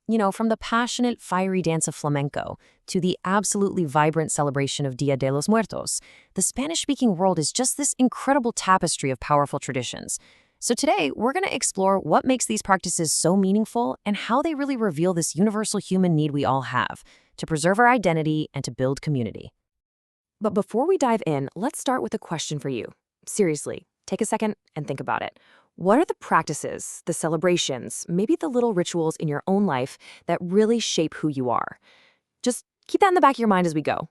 From the passionate, fiery dance of flamenco to the absolutely vibrant celebration of Dia de los Muertos, the Spanish-speaking world is just this incredible tapestry of powerful traditions. So today, we're going to explore what makes these practices so meaningful and how they really reveal this universal human need we all have to preserve our identity and to build community. But before we dive in, let's start with a question for you. Seriously, take a second and think about it. What are the practices, the celebrations, maybe the little rituals in your own life that really shape who you are? Just keep that in the back of your mind as we go.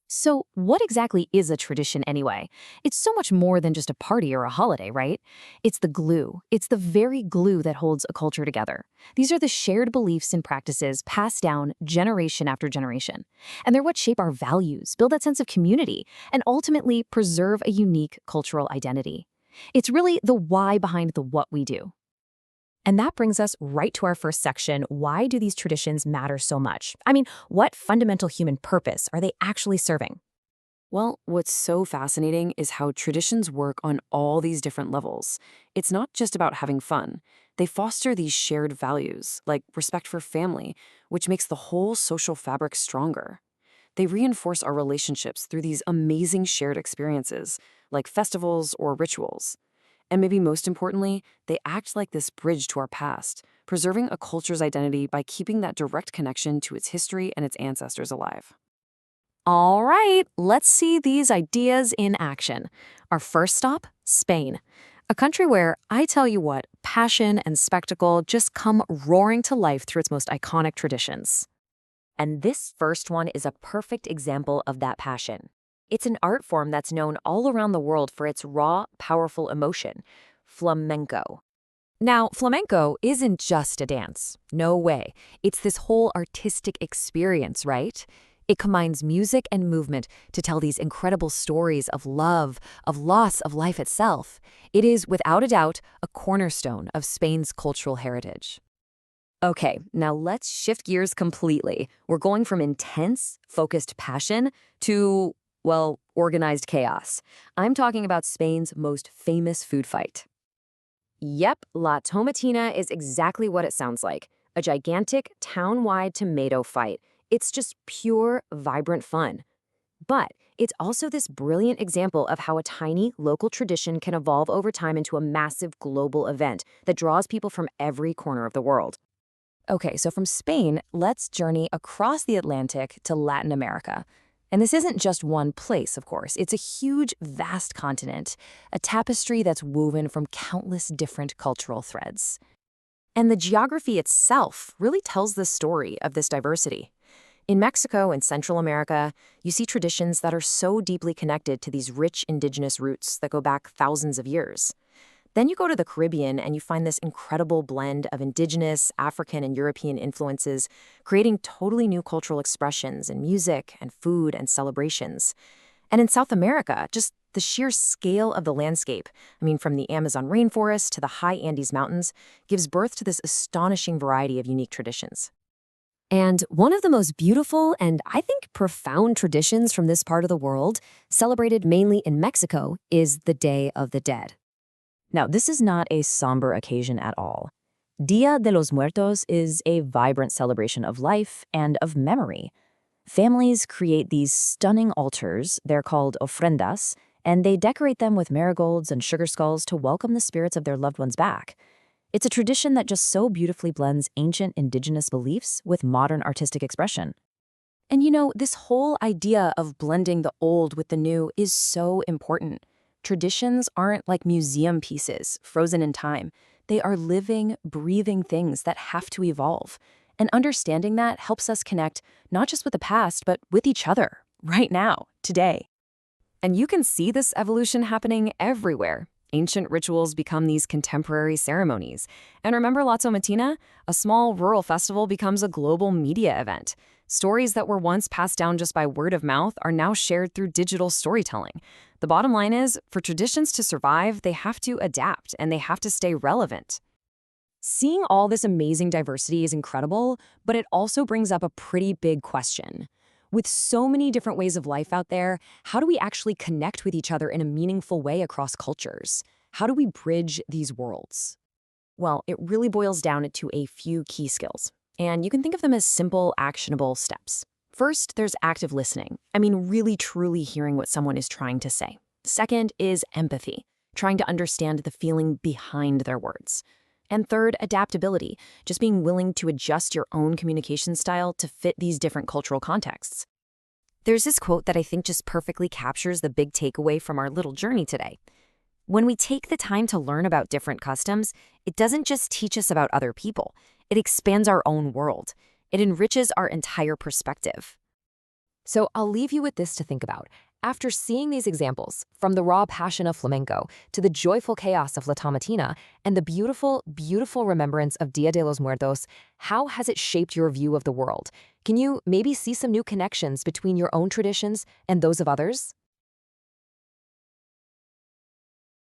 So, what exactly is a tradition anyway? It's so much more than just a party or a holiday, right? It's the glue. It's the very glue that holds a culture together. These are the shared beliefs and practices passed down generation after generation. And they're what shape our values, build that sense of community, and ultimately preserve a unique cultural identity. It's really the why behind the what we do. And that brings us right to our first section. Why do these traditions matter so much? I mean, what fundamental human purpose are they actually serving? Well, what's so fascinating is how traditions work on all these different levels. It's not just about having fun. They foster these shared values, like respect for family, which makes the whole social fabric stronger. They reinforce our relationships through these amazing shared experiences, like festivals or rituals. And maybe most importantly, they act like this bridge to our past, preserving a culture's identity by keeping that direct connection to its history and its ancestors alive. All right, let's see these ideas in action. Our first stop, Spain. A country where, I tell you what, passion and spectacle just come roaring to life through its most iconic traditions. And this first one is a perfect example of that passion. It's an art form that's known all around the world for its raw, powerful emotion, flamenco. Now, flamenco isn't just a dance. No way. It's this whole artistic experience, right? It combines music and movement to tell these incredible stories of love, of loss, of life itself. It is, without a doubt, a cornerstone of Spain's cultural heritage. Okay, now let's shift gears completely. We're going from intense, focused passion to, well, organized chaos. I'm talking about Spain's most famous food fight. Yep, La Tomatina is exactly what it sounds like. A gigantic, town-wide tomato fight. It's just pure, vibrant fun. But it's also this brilliant example of how a tiny, local tradition can evolve over time into a massive global event that draws people from every corner of the world. Okay, so from Spain, let's journey across the Atlantic to Latin America. And this isn't just one place, of course. It's a huge, vast continent, a tapestry that's woven from countless different cultural threads. And the geography itself really tells the story of this diversity. In Mexico and Central America, you see traditions that are so deeply connected to these rich indigenous roots that go back thousands of years. Then you go to the Caribbean and you find this incredible blend of indigenous, African, and European influences, creating totally new cultural expressions in music and food and celebrations. And in South America, just the sheer scale of the landscape, from the Amazon rainforest to the high Andes Mountains, gives birth to this astonishing variety of unique traditions. And one of the most beautiful and, I think, profound traditions from this part of the world, celebrated mainly in Mexico, is the Day of the Dead. Now, this is not a somber occasion at all. Dia de los Muertos is a vibrant celebration of life and of memory. Families create these stunning altars, they're called ofrendas, and they decorate them with marigolds and sugar skulls to welcome the spirits of their loved ones back. It's a tradition that just so beautifully blends ancient indigenous beliefs with modern artistic expression. And this whole idea of blending the old with the new is so important. Traditions aren't like museum pieces, frozen in time. They are living, breathing things that have to evolve. And understanding that helps us connect not just with the past, but with each other, right now, today. And you can see this evolution happening everywhere. Ancient rituals become these contemporary ceremonies. And remember La Tomatina? A small rural festival becomes a global media event. Stories that were once passed down just by word of mouth are now shared through digital storytelling. The bottom line is, for traditions to survive, they have to adapt and they have to stay relevant. Seeing all this amazing diversity is incredible, but it also brings up a pretty big question. With so many different ways of life out there, how do we actually connect with each other in a meaningful way across cultures? How do we bridge these worlds? Well, it really boils down to a few key skills. And you can think of them as simple, actionable steps. First, there's active listening. Really truly hearing what someone is trying to say. Second is empathy, trying to understand the feeling behind their words. And third, adaptability, just being willing to adjust your own communication style to fit these different cultural contexts. There's this quote that I think just perfectly captures the big takeaway from our little journey today. When we take the time to learn about different customs, it doesn't just teach us about other people. It expands our own world. It enriches our entire perspective. So I'll leave you with this to think about. After seeing these examples, from the raw passion of flamenco to the joyful chaos of La Tomatina and the beautiful, beautiful remembrance of Dia de los Muertos, how has it shaped your view of the world? Can you maybe see some new connections between your own traditions and those of others?